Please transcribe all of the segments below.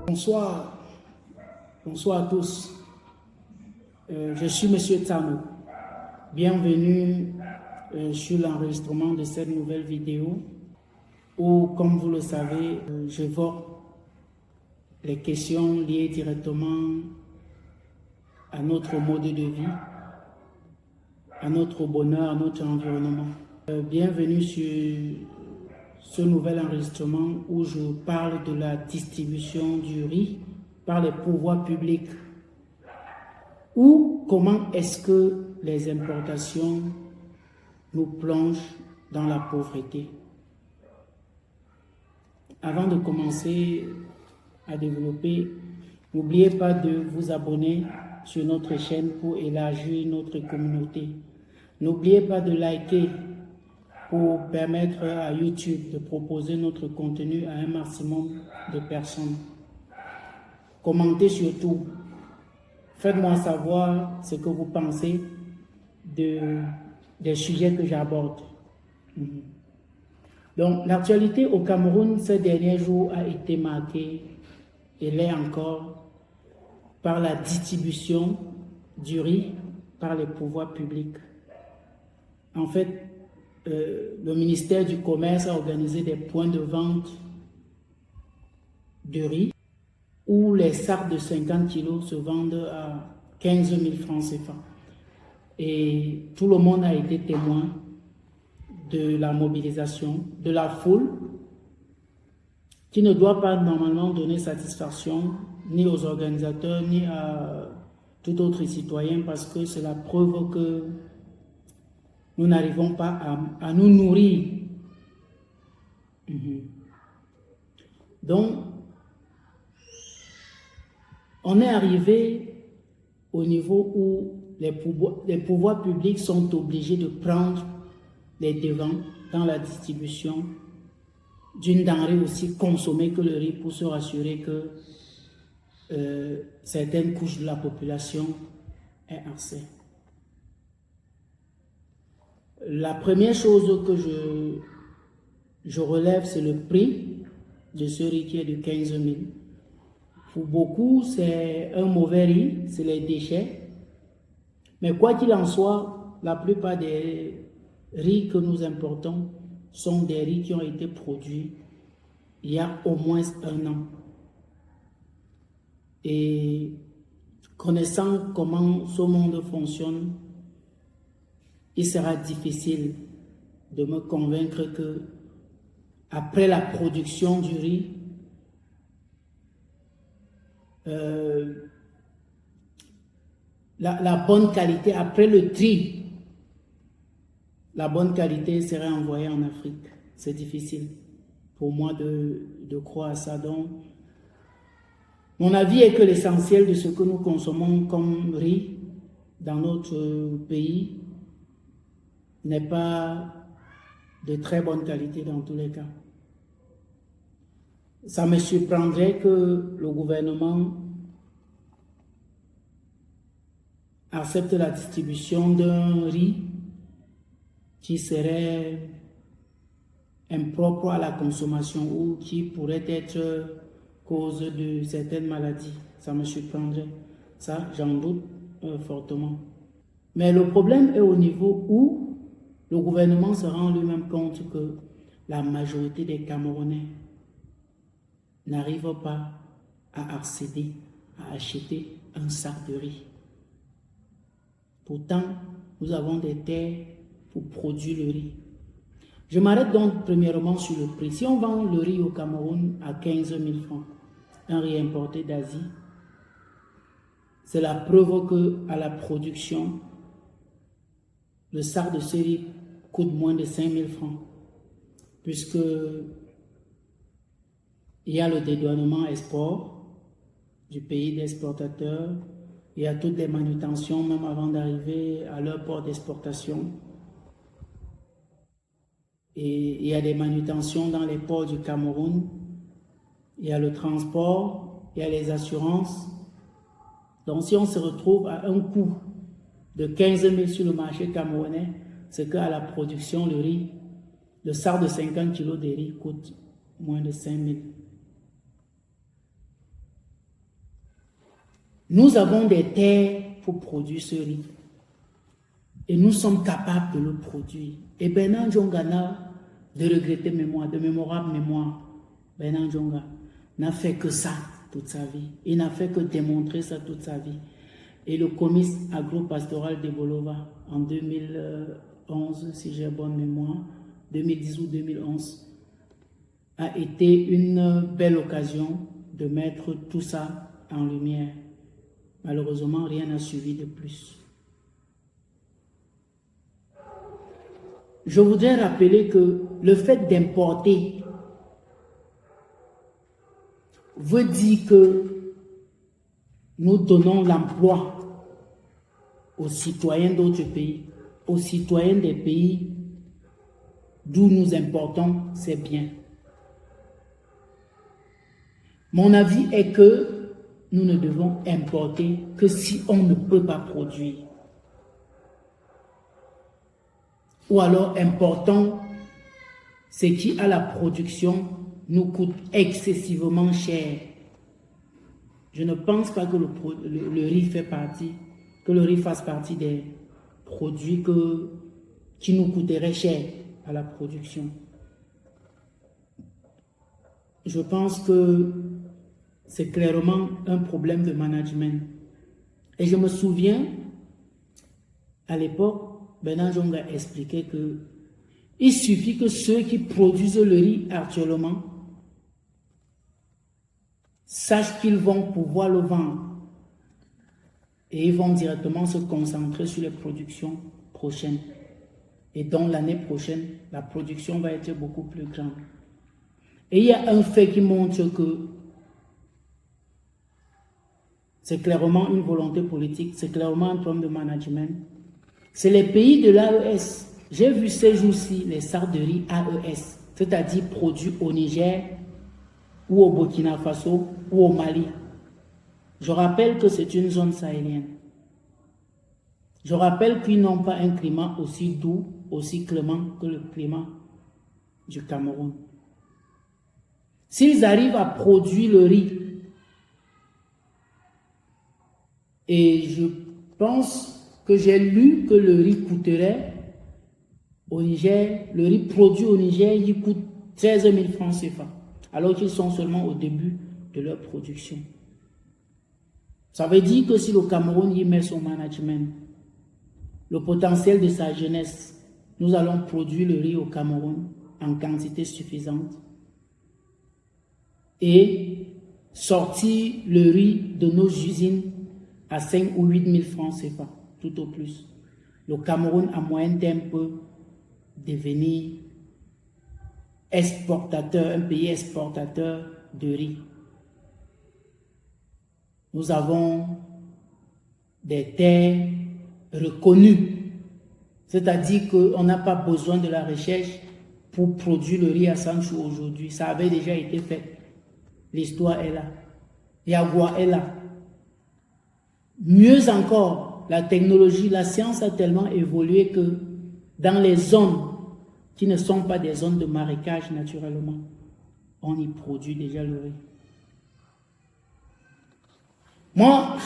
Bonsoir, bonsoir à tous. Je suis Monsieur Tsano. Bienvenue sur l'enregistrement de cette nouvelle vidéo où, comme vous le savez, j'évoque les questions liées directement à notre mode de vie, à notre bonheur, à notre environnement. Bienvenue sur ce nouvel enregistrement où je parle de la distribution du riz par les pouvoirs publics, ou comment est-ce que les importations nous plongent dans la pauvreté. Avant de commencer à développer, n'oubliez pas de vous abonner sur notre chaîne pour élargir notre communauté. N'oubliez pas de liker pour permettre à YouTube de proposer notre contenu à un maximum de personnes. Commentez surtout. Faites-moi savoir ce que vous pensez des sujets que j'aborde. Donc, l'actualité au Cameroun ces derniers jours a été marquée, et l'est encore, par la distribution du riz par les pouvoirs publics. En fait, le ministère du Commerce a organisé des points de vente de riz où les sacs de 50 kilos se vendent à 15 000 francs CFA. Et tout le monde a été témoin de la mobilisation, de la foule, qui ne doit pas normalement donner satisfaction ni aux organisateurs, ni à tout autre citoyen, parce que c'est la preuve que nous n'arrivons pas à nous nourrir. Donc, on est arrivé au niveau où les pouvoirs publics sont obligés de prendre les devants dans la distribution d'une denrée aussi consommée que le riz, pour se rassurer que certaines couches de la population aient accès. La première chose que je relève, c'est le prix de ce riz qui est de 15 000. Pour beaucoup, c'est un mauvais riz, c'est les déchets. Mais quoi qu'il en soit, la plupart des riz que nous importons sont des riz qui ont été produits il y a au moins 1 an. Et connaissant comment ce monde fonctionne, il sera difficile de me convaincre que après la production du riz, la bonne qualité, après le tri, la bonne qualité serait envoyée en Afrique. C'est difficile pour moi de croire à ça. Donc, mon avis est que l'essentiel de ce que nous consommons comme riz dans notre pays n'est pas de très bonne qualité dans tous les cas. Ça me surprendrait que le gouvernement accepte la distribution d'un riz qui serait impropre à la consommation ou qui pourrait être cause de certaines maladies. Ça me surprendrait. Ça, j'en doute fortement. Mais le problème est au niveau où le gouvernement se rend lui-même compte que la majorité des Camerounais n'arrivent pas à accéder, à acheter un sac de riz. Pourtant, nous avons des terres pour produire le riz. Je m'arrête donc premièrement sur le prix. Si on vend le riz au Cameroun à 15 000 francs, un riz importé d'Asie, c'est la preuve qu'à la production, le sac de ce riz coûte moins de 5 000 francs, puisque il y a le dédouanement export du pays d'exportateurs, il y a toutes les manutentions même avant d'arriver à leur port d'exportation. Et il y a des manutentions dans les ports du Cameroun, il y a le transport, il y a les assurances. Donc si on se retrouve à un coût de 15 000 sur le marché camerounais, c'est qu'à la production, le riz, le sac de 50 kg de riz coûte moins de 5 000. Nous avons des terres pour produire ce riz. Et nous sommes capables de le produire. Et Bernard Dionga de regretter mémoire, de mémorable mémoire. Bernard Dionga n'a fait que ça toute sa vie. Il n'a fait que démontrer ça toute sa vie. Et le comice agro-pastoral de Bolova en 2011, si j'ai bonne mémoire, 2010 ou 2011, a été une belle occasion de mettre tout ça en lumière. Malheureusement, rien n'a suivi de plus. Je voudrais rappeler que le fait d'importer veut dire que nous donnons l'emploi aux citoyens d'autres pays, aux citoyens des pays d'où nous importons ces biens. Mon avis est que nous ne devons importer que si on ne peut pas produire. Ou alors importons ce qui, à la production, nous coûte excessivement cher. Je ne pense pas que le riz fasse partie des produits qui nous coûteraient cher à la production. Je pense que c'est clairement un problème de management. Et je me souviens, à l'époque, Bernard Dionga expliquait qu'il suffit que ceux qui produisent le riz actuellement sachent qu'ils vont pouvoir le vendre. Et ils vont directement se concentrer sur les productions prochaines. Et donc l'année prochaine, la production va être beaucoup plus grande. Et il y a un fait qui montre que c'est clairement une volonté politique, c'est clairement un problème de management. C'est les pays de l'AES. J'ai vu ces jours-ci les sarderies AES, c'est-à-dire produits au Niger ou au Burkina Faso ou au Mali. Je rappelle que c'est une zone sahélienne. Je rappelle qu'ils n'ont pas un climat aussi doux, aussi clément que le climat du Cameroun. S'ils arrivent à produire le riz, et je pense que j'ai lu que le riz coûterait au Niger, le riz produit au Niger, il coûte 13 000 francs CFA, alors qu'ils sont seulement au début de leur production. Ça veut dire que si le Cameroun y met son management, le potentiel de sa jeunesse, nous allons produire le riz au Cameroun en quantité suffisante et sortir le riz de nos usines à 5 ou 8 000 francs CFA, tout au plus. Le Cameroun, à moyen terme, peut devenir exportateur, un pays exportateur de riz. Nous avons des terres reconnues, c'est-à-dire qu'on n'a pas besoin de la recherche pour produire le riz à Sanchou aujourd'hui. Ça avait déjà été fait. L'histoire est là. Yagua est là. Mieux encore, la technologie, la science a tellement évolué que dans les zones qui ne sont pas des zones de marécage naturellement, on y produit déjà le riz. Moi,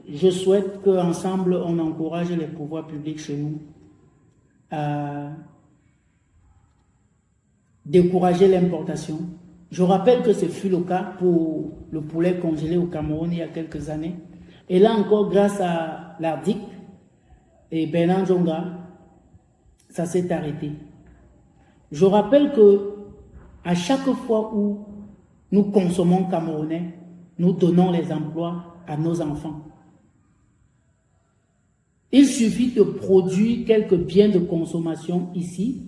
je souhaite qu'ensemble, on encourage les pouvoirs publics chez nous à décourager l'importation. Je rappelle que ce fut le cas pour le poulet congelé au Cameroun il y a quelques années. Et là encore, grâce à l'ARDIC et Bernard Dionga, ça s'est arrêté. Je rappelle que à chaque fois où nous consommons camerounais, nous donnons les emplois à nos enfants. Il suffit de produire quelques biens de consommation ici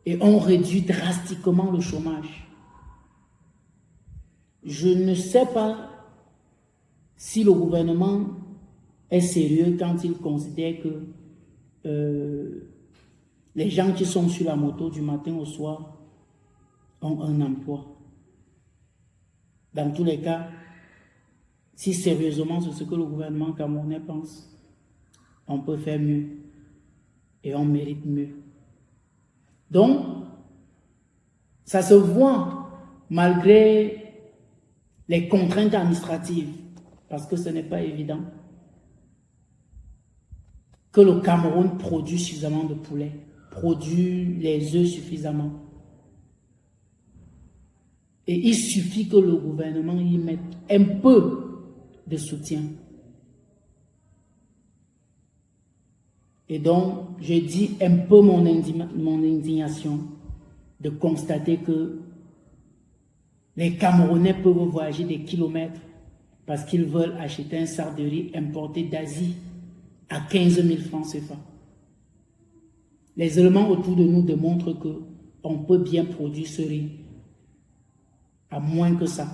et on réduit drastiquement le chômage. Je ne sais pas si le gouvernement est sérieux quand il considère que les gens qui sont sur la moto du matin au soir ont un emploi. Dans tous les cas, si sérieusement c'est ce que le gouvernement camerounais pense, on peut faire mieux et on mérite mieux. Donc, ça se voit malgré les contraintes administratives, parce que ce n'est pas évident, que le Cameroun produit suffisamment de poulet, produit les œufs suffisamment. Et il suffit que le gouvernement y mette un peu de soutien. Et donc, je dis un peu mon indignation de constater que les Camerounais peuvent voyager des kilomètres parce qu'ils veulent acheter un sac de riz importé d'Asie à 15 000 francs CFA. Les éléments autour de nous démontrent qu'on peut bien produire ce riz à moins que ça.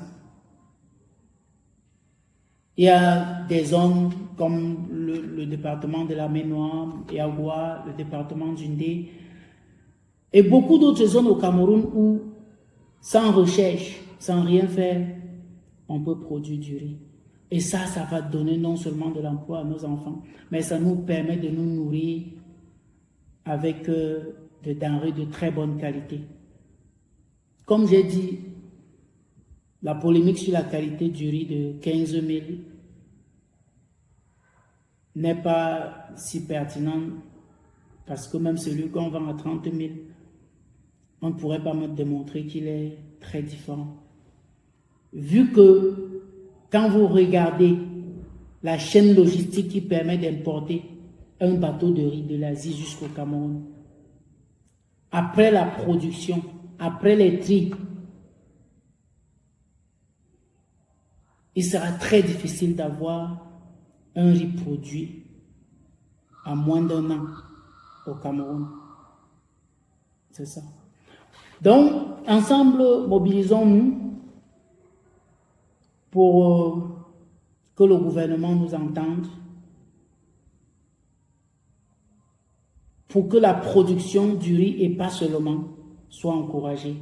Il y a des zones comme le département de la Ménoire, Yagoua, le département d'Undé, et beaucoup d'autres zones au Cameroun où, sans recherche, sans rien faire, on peut produire du riz. Et ça va donner non seulement de l'emploi à nos enfants, mais ça nous permet de nous nourrir avec des denrées de très bonne qualité. Comme j'ai dit, la polémique sur la qualité du riz de 15 000 n'est pas si pertinente parce que même celui qu'on vend à 30 000, on ne pourrait pas me démontrer qu'il est très différent. Vu que quand vous regardez la chaîne logistique qui permet d'importer un bateau de riz de l'Asie jusqu'au Cameroun, après la production, après les tri, il sera très difficile d'avoir un riz produit à moins d'1 an au Cameroun. C'est ça. Donc, ensemble, mobilisons-nous pour que le gouvernement nous entende, pour que la production du riz et pas seulement soit encouragée.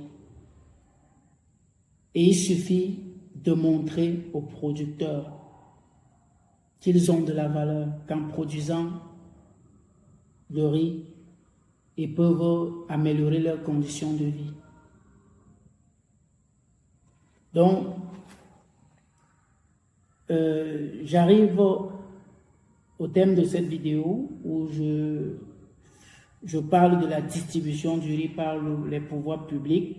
Et il suffit de montrer aux producteurs qu'ils ont de la valeur qu'en produisant le riz, ils peuvent améliorer leurs conditions de vie. Donc, j'arrive au thème de cette vidéo où je parle de la distribution du riz par les pouvoirs publics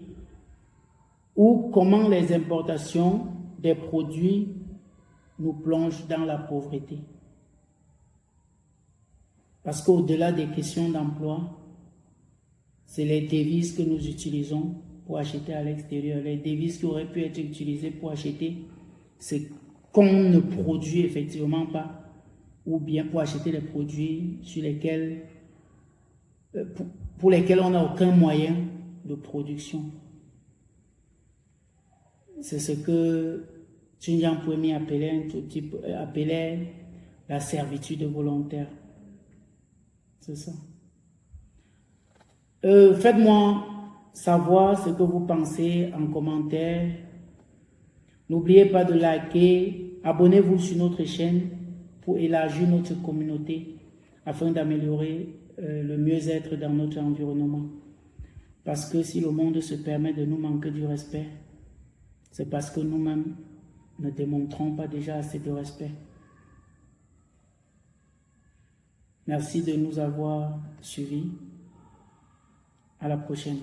ou comment les importations des produits nous plongent dans la pauvreté. Parce qu'au-delà des questions d'emploi, c'est les devises que nous utilisons pour acheter à l'extérieur. Les devises qui auraient pu être utilisées pour acheter ce qu'on ne produit effectivement pas, ou bien pour acheter les produits sur lesquels, pour lesquels on n'a aucun moyen de production. C'est ce que Tunjiang Puemi appelait la servitude volontaire. C'est ça. Faites-moi savoir ce que vous pensez en commentaire. N'oubliez pas de liker, abonnez-vous sur notre chaîne pour élargir notre communauté afin d'améliorer le mieux-être dans notre environnement. Parce que si le monde se permet de nous manquer du respect, c'est parce que nous-mêmes ne démontrons pas déjà assez de respect. Merci de nous avoir suivis. À la prochaine.